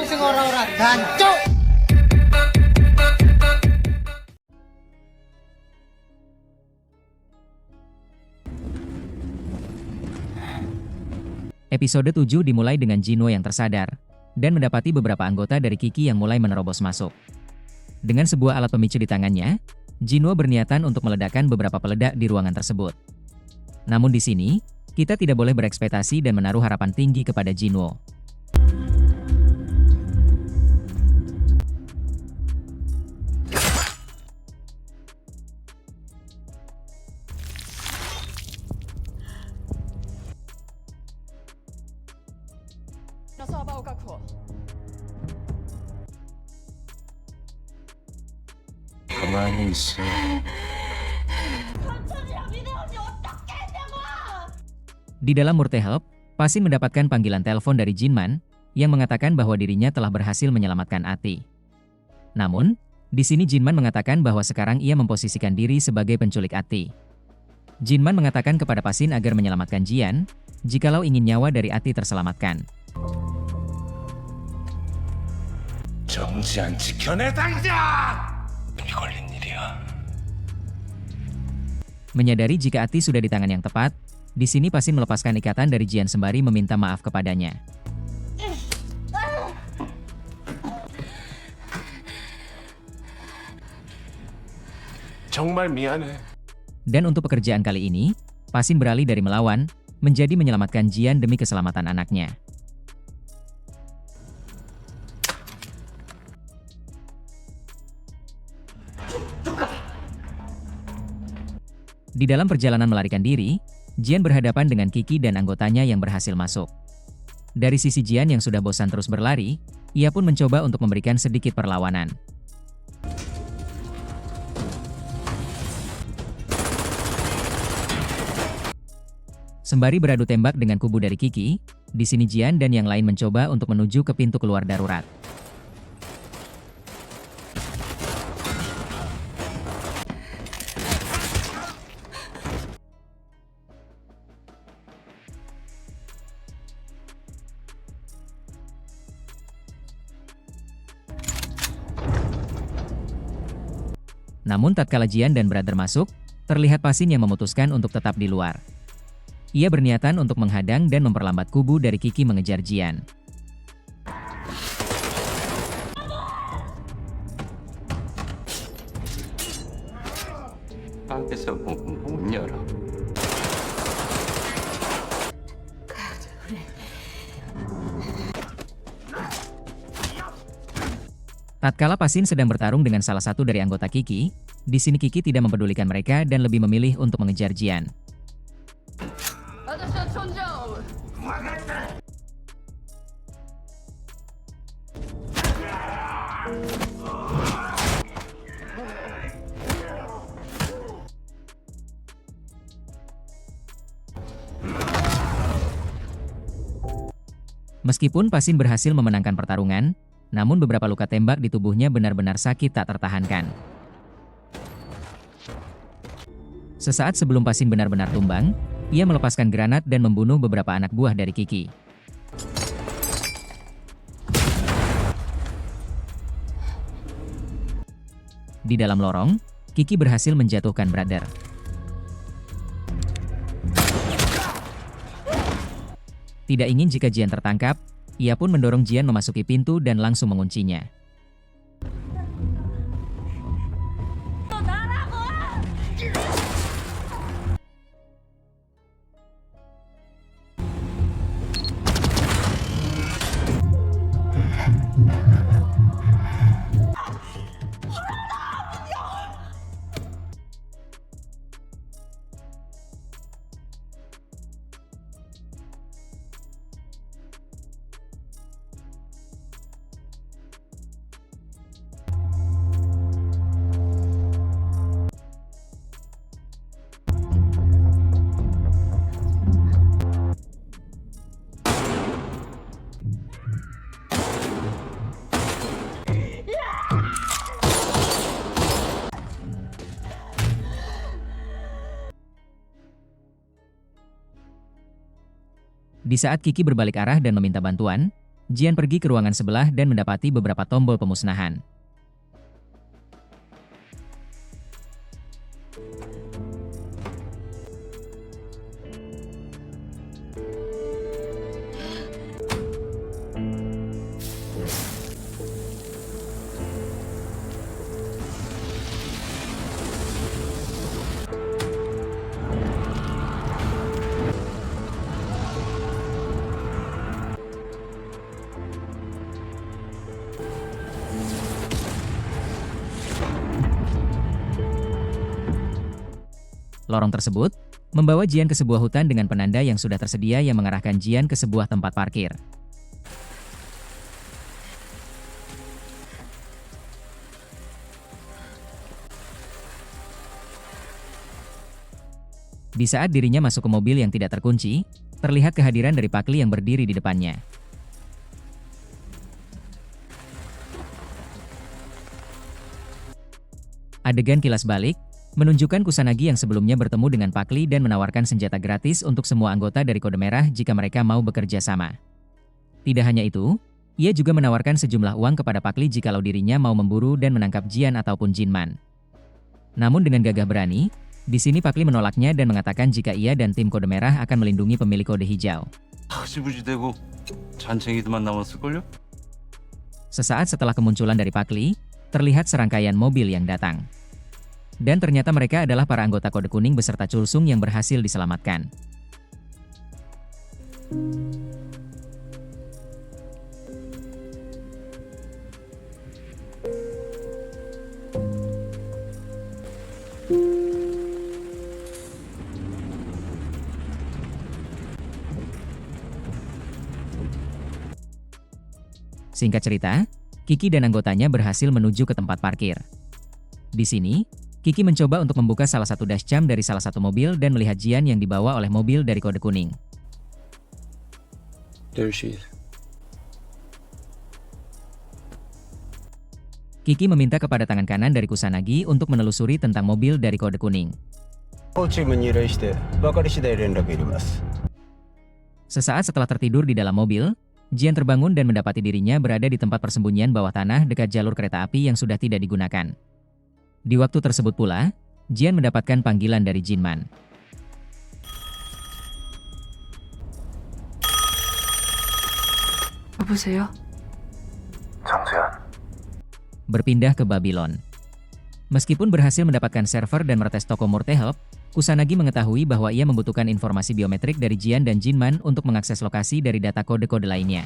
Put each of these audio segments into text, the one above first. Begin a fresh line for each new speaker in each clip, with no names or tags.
sing ora-ora dancuk.
Episode 7 dimulai dengan Jinwo yang tersadar, dan mendapati beberapa anggota dari Kiki yang mulai menerobos masuk. Dengan sebuah alat pemicu di tangannya, Jinwo berniatan untuk meledakkan beberapa peledak di ruangan tersebut. Namun di sini, kita tidak boleh berekspektasi dan menaruh harapan tinggi kepada Jinwo.
가만히 있어.
Di dalam Murtehelp, Pasin mendapatkan panggilan telepon dari Jinman yang mengatakan bahwa dirinya telah berhasil menyelamatkan Ati. Namun, di sini Jinman mengatakan bahwa sekarang ia memposisikan diri sebagai penculik Ati. Jinman mengatakan kepada Pasin agar menyelamatkan Jian, jikalau ingin nyawa dari Ati terselamatkan.
정지 안 지켜내 당장! 눈이 걸린 일이야.
Menyadari jika Ati sudah di tangan yang tepat, di sini Pasin melepaskan ikatan dari Jian sembari meminta maaf kepadanya.
정말 미안해.
Dan untuk pekerjaan kali ini, Pasin beralih dari melawan, menjadi menyelamatkan Jian demi keselamatan anaknya. Di dalam perjalanan melarikan diri, Jian berhadapan dengan Kiki dan anggotanya yang berhasil masuk. Dari sisi Jian yang sudah bosan terus berlari, ia pun mencoba untuk memberikan sedikit perlawanan. Sembari beradu tembak dengan kubu dari Kiki, di sini Jian dan yang lain mencoba untuk menuju ke pintu keluar darurat. Namun tatkala Jian dan Brother masuk, terlihat Pasin yang memutuskan untuk tetap di luar. Ia berniatan untuk menghadang dan memperlambat kubu dari Kiki mengejar Jian.
밖에서 못 열어.
Tatkala Pasin sedang bertarung dengan salah satu dari anggota Kiki, di sini Kiki tidak mempedulikan mereka dan lebih memilih untuk mengejar Jian. Meskipun Pasin berhasil memenangkan pertarungan, namun beberapa luka tembak di tubuhnya benar-benar sakit tak tertahankan. Sesaat sebelum Pasin benar-benar tumbang, ia melepaskan granat dan membunuh beberapa anak buah dari Kiki. Di dalam lorong, Kiki berhasil menjatuhkan Brother. Tidak ingin jika Jian tertangkap, ia pun mendorong Jian memasuki pintu dan langsung menguncinya. Di saat Kiki berbalik arah dan meminta bantuan, Jian pergi ke ruangan sebelah dan mendapati beberapa tombol pemusnahan. Lorong tersebut membawa Jian ke sebuah hutan dengan penanda yang sudah tersedia yang mengarahkan Jian ke sebuah tempat parkir. Di saat dirinya masuk ke mobil yang tidak terkunci, terlihat kehadiran dari Pak Li yang berdiri di depannya. Adegan kilas balik menunjukkan Kusanagi yang sebelumnya bertemu dengan Pak Li dan menawarkan senjata gratis untuk semua anggota dari Kode Merah jika mereka mau bekerja sama. Tidak hanya itu, ia juga menawarkan sejumlah uang kepada Pak Li jikalau dirinya mau memburu dan menangkap Jian ataupun Jinman. Namun dengan gagah berani, di sini Pak Li menolaknya dan mengatakan jika ia dan tim Kode Merah akan melindungi pemilik kode hijau. Sesaat setelah kemunculan dari Pak Li, terlihat serangkaian mobil yang datang. Dan ternyata mereka adalah para anggota kode kuning beserta Chulsung yang berhasil diselamatkan. Singkat cerita, Kiki dan anggotanya berhasil menuju ke tempat parkir. Di sini, Kiki mencoba untuk membuka salah satu dashcam dari salah satu mobil dan melihat Jian yang dibawa oleh mobil dari kode kuning. Kiki meminta kepada tangan kanan dari Kusanagi untuk menelusuri tentang mobil dari kode kuning. Sesaat setelah tertidur di dalam mobil, Jian terbangun dan mendapati dirinya berada di tempat persembunyian bawah tanah dekat jalur kereta api yang sudah tidak digunakan. Di waktu tersebut pula, Jian mendapatkan panggilan dari Jinman.
여보세요?
정수현,
Berpindah ke Babylon. Meskipun berhasil mendapatkan server dan meretes toko Murtehelp, Kusanagi mengetahui bahwa ia membutuhkan informasi biometrik dari Jian dan Jinman untuk mengakses lokasi dari data kode-kode lainnya.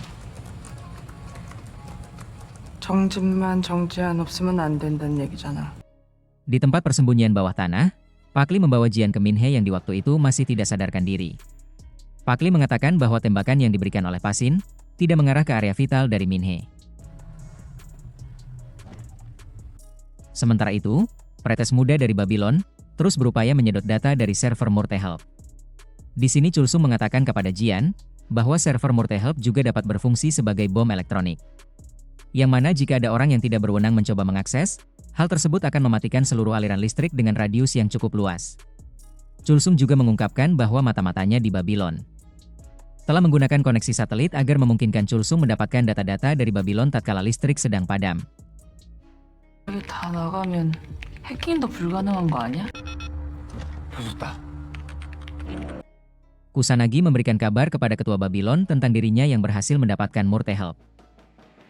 정진만 정지한 없으면 안 된다는 얘기잖아.
Di tempat persembunyian bawah tanah, Pak Li membawa Jian ke Minhe yang di waktu itu masih tidak sadarkan diri. Pak Li mengatakan bahwa tembakan yang diberikan oleh Pasin tidak mengarah ke area vital dari Minhe. Sementara itu, Pretes muda dari Babylon terus berupaya menyedot data dari server Murtehelp. Di sini Chulsung mengatakan kepada Jian bahwa server Murtehelp juga dapat berfungsi sebagai bom elektronik. Yang mana jika ada orang yang tidak berwenang mencoba mengakses, hal tersebut akan mematikan seluruh aliran listrik dengan radius yang cukup luas. Chulsung juga mengungkapkan bahwa mata-matanya di Babylon telah menggunakan koneksi satelit agar memungkinkan Chulsung mendapatkan data-data dari Babylon tatkala listrik sedang padam.
여기 다 나가면 해킹도 불가능한 거 아니야?
Kusanagi memberikan kabar kepada ketua Babylon tentang dirinya yang berhasil mendapatkan Murtehelp.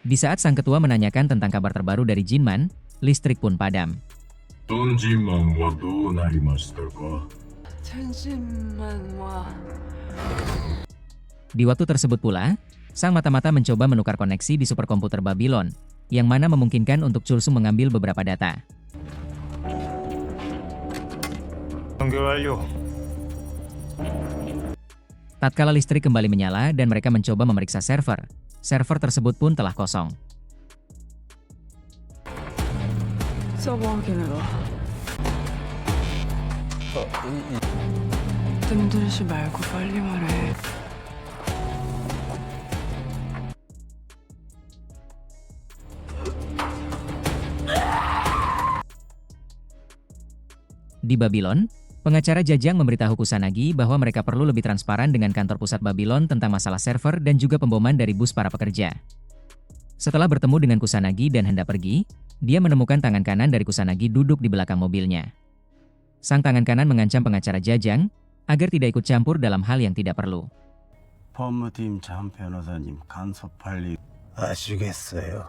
Di saat sang ketua menanyakan tentang kabar terbaru dari Jinman, listrik pun padam. Di waktu tersebut pula, sang mata-mata mencoba menukar koneksi di superkomputer Babylon, yang mana memungkinkan untuk Chulsung mengambil beberapa data. Tatkala listrik kembali menyala dan mereka mencoba memeriksa server tersebut pun telah kosong.
서버 확인해봐. 뜸들이지 말고 빨리 말해.
Di Babylon, Pengacara Jajang memberitahu Kusanagi bahwa mereka perlu lebih transparan dengan kantor pusat Babylon tentang masalah server dan juga pemboman dari bus para pekerja. Setelah bertemu dengan Kusanagi dan hendak pergi, dia menemukan tangan kanan dari Kusanagi duduk di belakang mobilnya. Sang tangan kanan mengancam pengacara Jajang agar tidak ikut campur dalam hal yang tidak perlu.
법무팀 장 변호사님 간섭할 일 아시겠어요?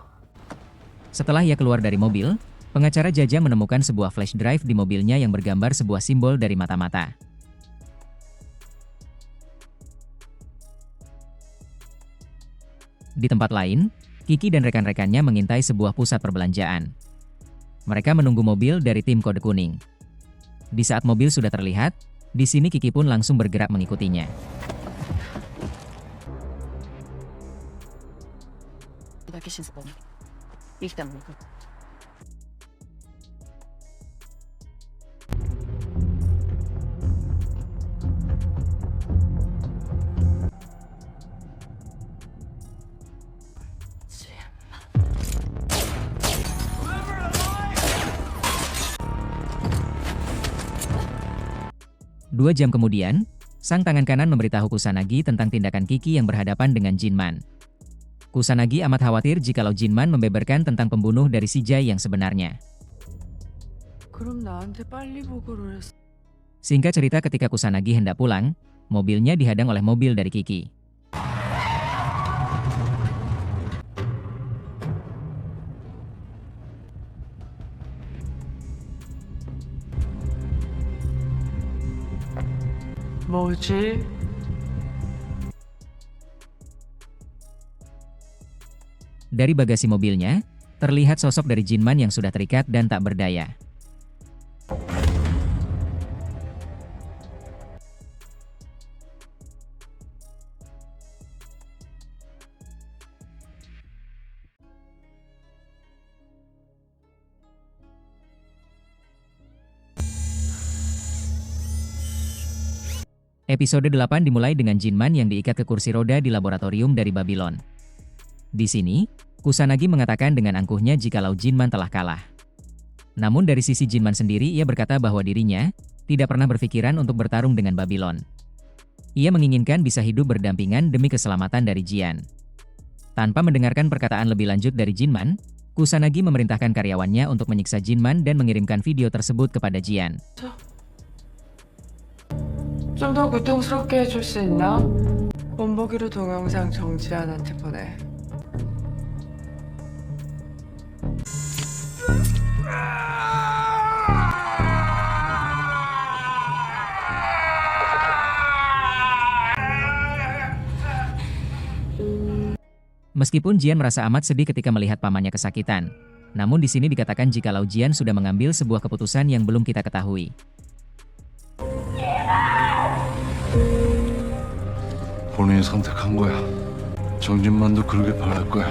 Setelah ia keluar dari mobil, pengacara Jajang menemukan sebuah flash drive di mobilnya yang bergambar sebuah simbol dari mata-mata. Di tempat lain, Kiki dan rekan-rekannya mengintai sebuah pusat perbelanjaan. Mereka menunggu mobil dari tim kode kuning. Di saat mobil sudah terlihat, di sini Kiki pun langsung bergerak mengikutinya. Dua jam kemudian, sang tangan kanan memberitahu Kusanagi tentang tindakan Kiki yang berhadapan dengan Jinman. Kusanagi amat khawatir jikalau Jinman membeberkan tentang pembunuh dari si Jai yang sebenarnya.
그럼 나한테 빨리 보고를 했어.
Singkat cerita, ketika Kusanagi hendak pulang, mobilnya dihadang oleh mobil dari Kiki.
뭐지?
Dari bagasi mobilnya, terlihat sosok dari Jinman yang sudah terikat dan tak berdaya. Episode 8 dimulai dengan Jinman yang diikat ke kursi roda di laboratorium dari Babylon. Di sini, Kusanagi mengatakan dengan angkuhnya jikalau Jinman telah kalah. Namun dari sisi Jinman sendiri, ia berkata bahwa dirinya tidak pernah berpikiran untuk bertarung dengan Babylon. Ia menginginkan bisa hidup berdampingan demi keselamatan dari Jian. Tanpa mendengarkan perkataan lebih lanjut dari Jinman, Kusanagi memerintahkan karyawannya untuk menyiksa Jinman dan mengirimkan video tersebut kepada Jian.
좀 더 고통스럽게 해줄 수 있나? 본보기로 동영상 정지한한테 보내.
Meskipun Jian merasa amat sedih ketika melihat pamannya kesakitan, namun di sini dikatakan jikalau Jian sudah mengambil sebuah keputusan yang belum kita ketahui.
본인이 선택한 거야. 정진만도 그러길 바랄 거야.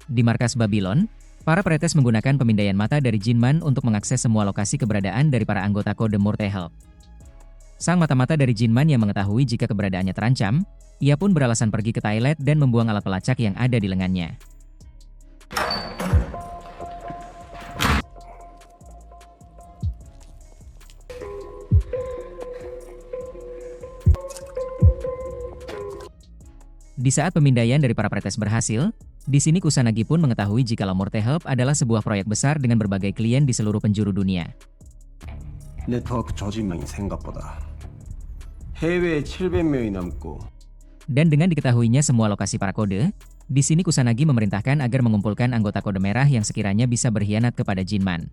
Di markas Babylon, para pretes menggunakan pemindaian mata dari Jinman untuk mengakses semua lokasi keberadaan dari para anggota kode Murtehelp. Sang mata-mata dari Jinman yang mengetahui jika keberadaannya terancam, ia pun beralasan pergi ke toilet dan membuang alat pelacak yang ada di lengannya. Di saat pemindaian dari para pretes berhasil, di sini Kusanagi pun mengetahui jikalau Murtehelp adalah sebuah proyek besar dengan berbagai klien di seluruh penjuru dunia.
네트워크 저지명이 생각보다 해외에 700명이 남고
Dan dengan diketahuinya semua lokasi para kode, di sini Kusanagi memerintahkan agar mengumpulkan anggota kode merah yang sekiranya bisa berkhianat kepada Jinman.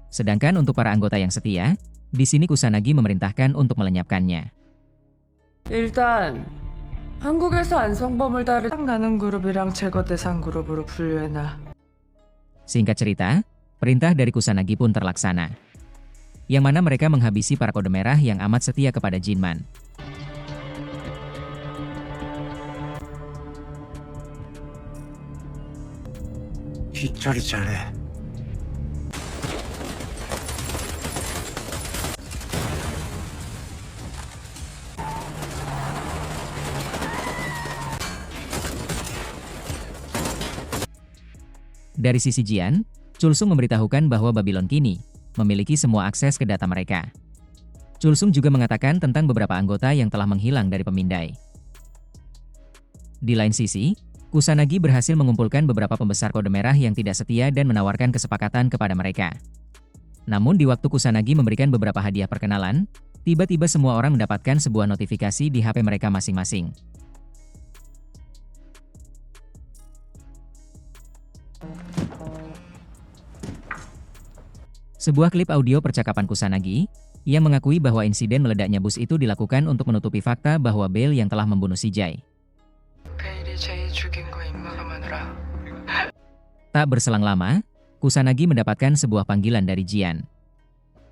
Sedangkan untuk para anggota yang setia, di sini Kusanagi memerintahkan untuk melenyapkannya.
일단 한국에서 안성범을 따르 딱 나는 그룹이랑 제거 대상 그룹으로 분류해놔.
Singkat cerita, perintah dari Kusanagi pun terlaksana. Yang mana mereka menghabisi para kode merah yang amat setia kepada Jinman.
뒷처리 잘해.
Dari sisi Jian, Chulsung memberitahukan bahwa Babylon kini memiliki semua akses ke data mereka. Chulsung juga mengatakan tentang beberapa anggota yang telah menghilang dari pemindai. Di lain sisi, Kusanagi berhasil mengumpulkan beberapa pembesar kode merah yang tidak setia dan menawarkan kesepakatan kepada mereka. Namun di waktu Kusanagi memberikan beberapa hadiah perkenalan, tiba-tiba semua orang mendapatkan sebuah notifikasi di HP mereka masing-masing. Sebuah klip audio percakapan Kusanagi, yang mengakui bahwa insiden meledaknya bus itu dilakukan untuk menutupi fakta bahwa Bale yang telah membunuh CJ. Tak berselang lama, Kusanagi mendapatkan sebuah panggilan dari Jian.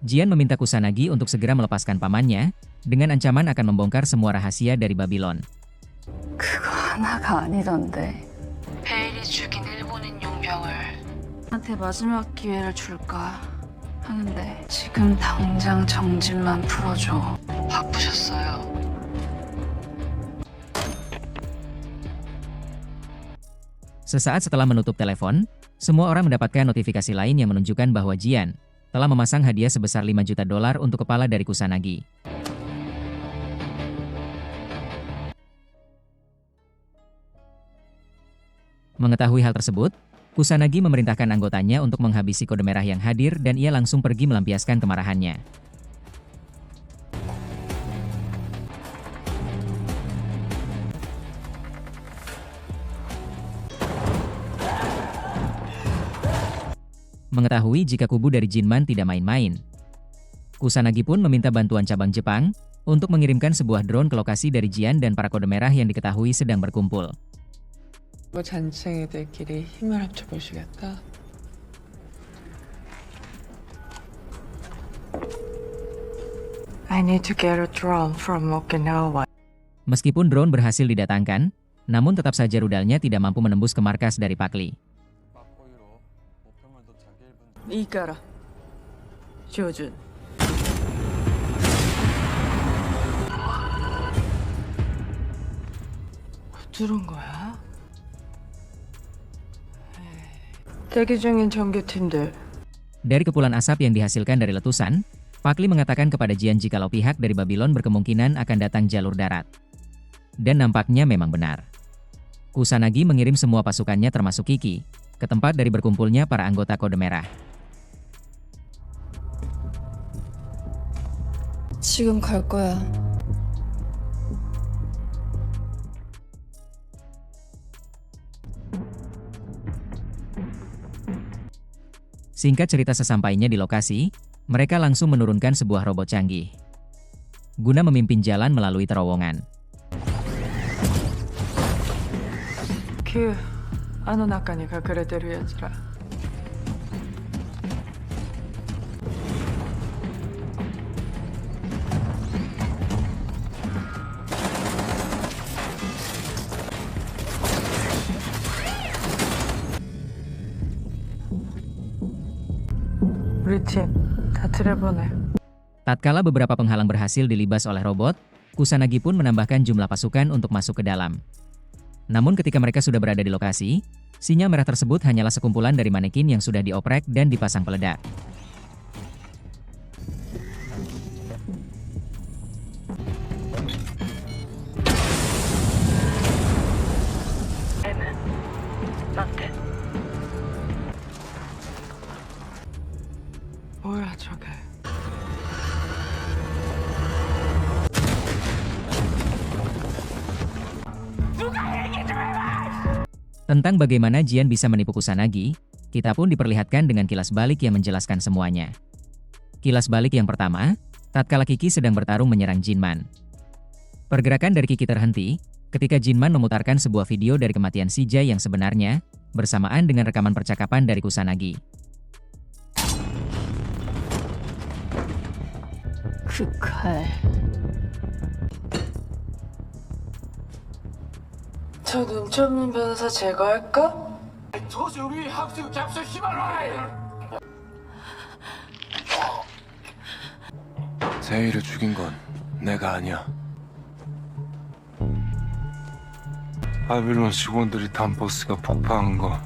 Jian meminta Kusanagi untuk segera melepaskan pamannya, dengan ancaman akan membongkar semua rahasia dari Babylon.
그거 하나가 아니던데. 베일이 죽인 일본인 용병을 한테 마지막 기회를 줄까 하는데 지금 당장 정진만 풀어줘. 바쁘셨어요.
Sesaat setelah menutup telepon, semua orang mendapatkan notifikasi lain yang menunjukkan bahwa Jian telah memasang hadiah sebesar $5 juta untuk kepala dari Kusanagi. Mengetahui hal tersebut, Kusanagi memerintahkan anggotanya untuk menghabisi kode merah yang hadir dan ia langsung pergi melampiaskan kemarahannya. Mengetahui jika kubu dari Jinman tidak main-main, Kusanagi pun meminta bantuan cabang Jepang untuk mengirimkan sebuah drone ke lokasi dari Jian dan para kode merah yang diketahui sedang berkumpul.
잔챙이들끼리 힘을 합쳐보시겠다. I need to get a drone from Okinawa.
Meskipun drone berhasil didatangkan, namun tetap saja rudalnya tidak mampu menembus ke markas dari Pakli.
이가라, 조준. 들은 거야? 대기 중인 정규팀들.
Dari kepulan asap yang dihasilkan dari letusan, Pakli mengatakan kepada Jian jikalau pihak dari Babylon berkemungkinan akan datang jalur darat. Dan nampaknya memang benar. Kusanagi mengirim semua pasukannya termasuk Kiki ke tempat dari berkumpulnya para anggota kode merah.
지금 갈 거야.
Singkat cerita, sesampainya di lokasi, mereka langsung menurunkan sebuah robot canggih guna memimpin jalan melalui terowongan.
あの中に隠れてるやつら。우리 팀 다 들여보내.
Tatkala beberapa penghalang berhasil dilibas oleh robot, Kusanagi pun menambahkan jumlah pasukan untuk masuk ke dalam. Namun ketika mereka sudah berada di lokasi, sinyal merah tersebut hanyalah sekumpulan dari manekin yang sudah dioprek dan dipasang peledak.
뭐야 저게?
Tentang bagaimana Jian bisa menipu Kusanagi, kita pun diperlihatkan dengan kilas balik yang menjelaskan semuanya. Kilas balik yang pertama, tatkala Kiki sedang bertarung menyerang Jinman. Pergerakan dari Kiki terhenti ketika Jinman memutarkan sebuah video dari kematian CJ yang sebenarnya, bersamaan dengan rekaman percakapan dari Kusanagi.
그 칼.
저 눈치 없는 변호사 제거할까?
세이를 죽인 건 내가 아니야. 바빌론 직원들이 단 버스가 폭파한 거.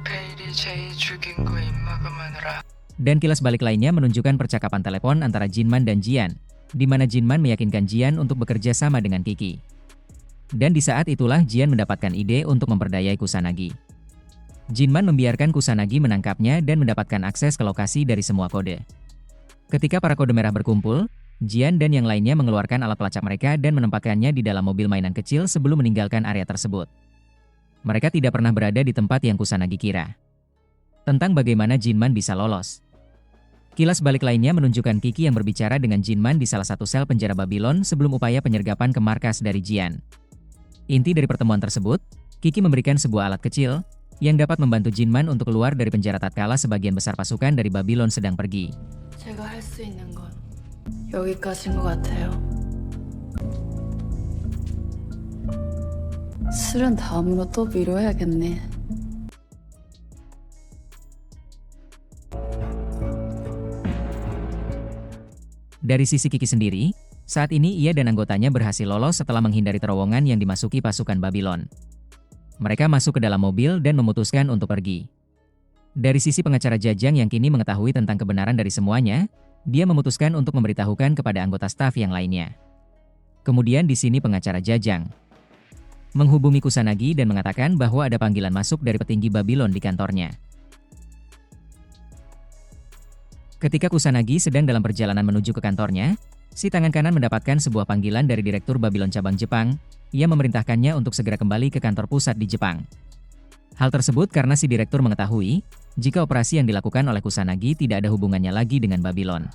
베일이 제이 죽인 거 입막음하느라
Dan kilas balik lainnya menunjukkan percakapan telepon antara Jinman dan Jian, di mana Jinman meyakinkan Jian untuk bekerja sama dengan Kiki. Dan di saat itulah Jian mendapatkan ide untuk memperdayai Kusanagi. Jinman membiarkan Kusanagi menangkapnya dan mendapatkan akses ke lokasi dari semua kode. Ketika para kode merah berkumpul, Jian dan yang lainnya mengeluarkan alat pelacak mereka dan menempatkannya di dalam mobil mainan kecil sebelum meninggalkan area tersebut. Mereka tidak pernah berada di tempat yang Kusanagi kira. Tentang bagaimana Jinman bisa lolos. Kilas balik lainnya menunjukkan Kiki yang berbicara dengan Jinman di salah satu sel penjara Babylon sebelum upaya penyergapan ke markas dari Jian. Inti dari pertemuan tersebut, Kiki memberikan sebuah alat kecil yang dapat membantu Jinman untuk keluar dari penjara tatkala sebagian besar pasukan dari Babylon sedang pergi.
제가 할 수 있는 건 여기까지인 것 같아요. 실은 다음으로 또 미뤄야겠네.
Dari sisi Kiki sendiri, saat ini ia dan anggotanya berhasil lolos setelah menghindari terowongan yang dimasuki pasukan Babylon. Mereka masuk ke dalam mobil dan memutuskan untuk pergi. Dari sisi pengacara Jajang yang kini mengetahui tentang kebenaran dari semuanya, dia memutuskan untuk memberitahukan kepada anggota staf yang lainnya. Kemudian di sini pengacara Jajang menghubungi Kusanagi dan mengatakan bahwa ada panggilan masuk dari petinggi Babylon di kantornya. Ketika Kusanagi sedang dalam perjalanan menuju ke kantornya, si tangan kanan mendapatkan sebuah panggilan dari Direktur Babylon Cabang Jepang. Ia memerintahkannya untuk segera kembali ke kantor pusat di Jepang. Hal tersebut karena si direktur mengetahui jika operasi yang dilakukan oleh Kusanagi tidak ada hubungannya lagi dengan Babylon.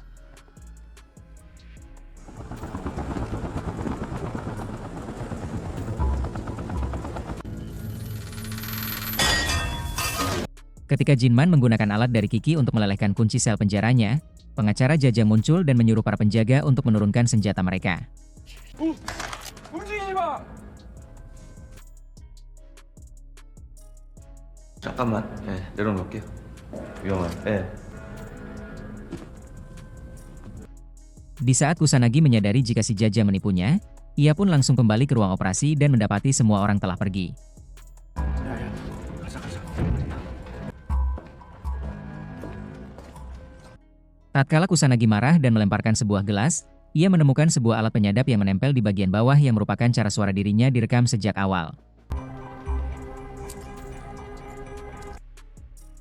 Ketika Jinman menggunakan alat dari Kiki untuk melelehkan kunci sel penjaranya, pengacara Jajang muncul dan menyuruh para penjaga untuk menurunkan senjata mereka.
잠깐만, 내려놓을게요. 위험한,
Di saat Kusanagi menyadari jika si Jajang menipunya, ia pun langsung kembali ke ruang operasi dan mendapati semua orang telah pergi. Tatkala Kusanagi marah dan melemparkan sebuah gelas, ia menemukan sebuah alat penyadap yang menempel di bagian bawah yang merupakan cara suara dirinya direkam sejak awal.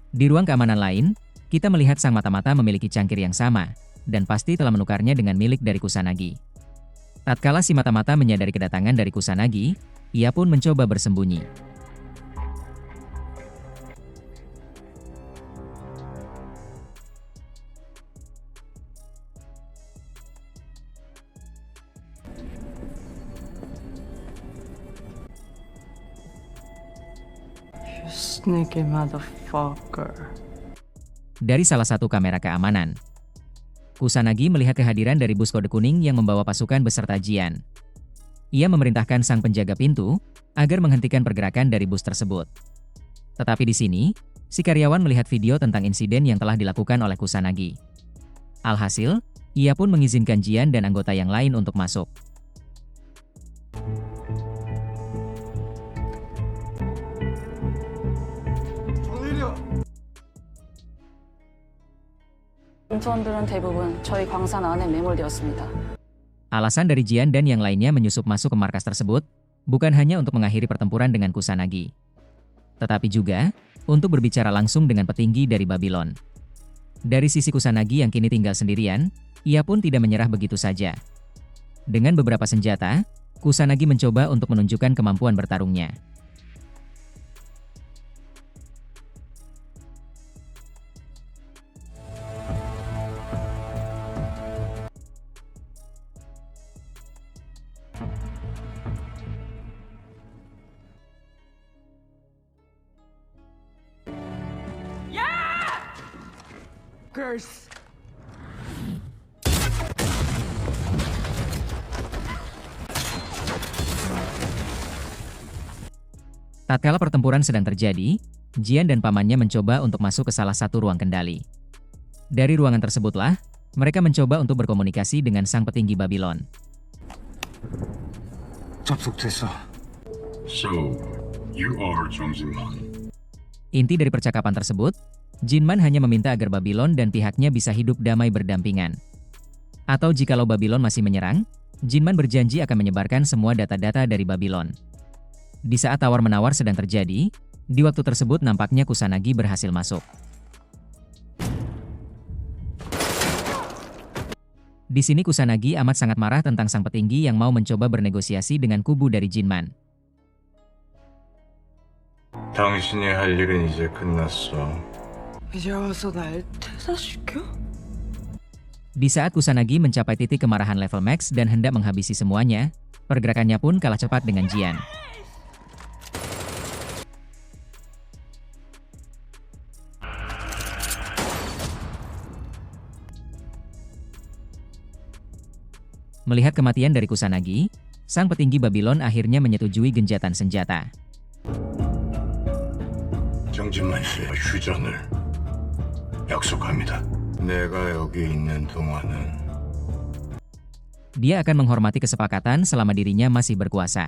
Di ruang keamanan lain, kita melihat sang mata-mata memiliki cangkir yang sama, dan pasti telah menukarnya dengan milik dari Kusanagi. Tatkala si mata-mata menyadari kedatangan dari Kusanagi, ia pun mencoba bersembunyi.
You sneaky motherfucker.
Dari salah satu kamera keamanan, Kusanagi melihat kehadiran dari bus kode kuning yang membawa pasukan beserta Jian. Ia memerintahkan sang penjaga pintu agar menghentikan pergerakan dari bus tersebut. Tetapi di sini, si karyawan melihat video tentang insiden yang telah dilakukan oleh Kusanagi. Alhasil, ia pun mengizinkan Jian dan anggota yang lain untuk masuk.
공무원들은 대부분 저희 광산 안에 매몰되었습니다.
Alasan dari Jian dan yang lainnya menyusup masuk ke markas tersebut, bukan hanya untuk mengakhiri pertempuran dengan Kusanagi, tetapi juga untuk berbicara langsung dengan petinggi dari Babylon. Dari sisi Kusanagi yang kini tinggal sendirian, ia pun tidak menyerah begitu saja. Dengan beberapa senjata, Kusanagi mencoba untuk menunjukkan kemampuan bertarungnya.
Curse.
Tatkala pertempuran sedang terjadi, Jian dan pamannya mencoba untuk masuk ke salah satu ruang kendali. Dari ruangan tersebutlah, mereka mencoba untuk berkomunikasi dengan sang petinggi Babylon.
접속됐어.
So, you are Jung Jin-man.
Inti dari percakapan tersebut, Jinman hanya meminta agar Babylon dan pihaknya bisa hidup damai berdampingan. Atau jikalau Babylon masih menyerang, Jinman berjanji akan menyebarkan semua data-data dari Babylon. Di saat tawar-menawar sedang terjadi, di waktu tersebut nampaknya Kusanagi berhasil masuk. Di sini Kusanagi amat sangat marah tentang sang petinggi yang mau mencoba bernegosiasi dengan kubu dari Jinman.
당신이 할 일은 이제 끝났어.
이제 와서 날 퇴사시켜?
Di saat Kusanagi mencapai titik kemarahan level max dan hendak menghabisi semuanya, pergerakannya pun kalah cepat dengan Jian. Melihat kematian dari Kusanagi, sang petinggi Babylon akhirnya menyetujui genjatan senjata.
정진만 씨의 휴전을 약속합니다. 내가 여기 있는 동안은
Dia akan menghormati kesepakatan selama dirinya masih berkuasa.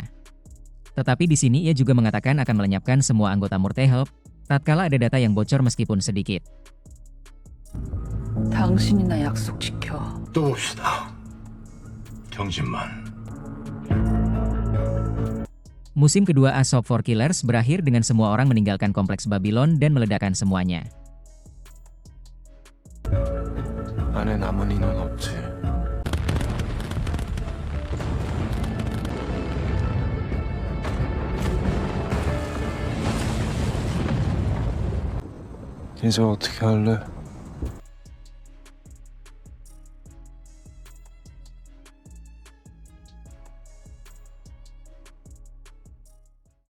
Tetapi di sini ia juga mengatakan akan melenyapkan semua anggota Murtehulp, tatkala ada data yang bocor meskipun sedikit.
당신이나 약속 지켜.
또 봅시다. 정진만.
Musim kedua Assault 4 Killers berakhir dengan semua orang meninggalkan kompleks Babylon dan meledakkan semuanya.
안에 남은 인원 없지. 이제 어떻게 할래?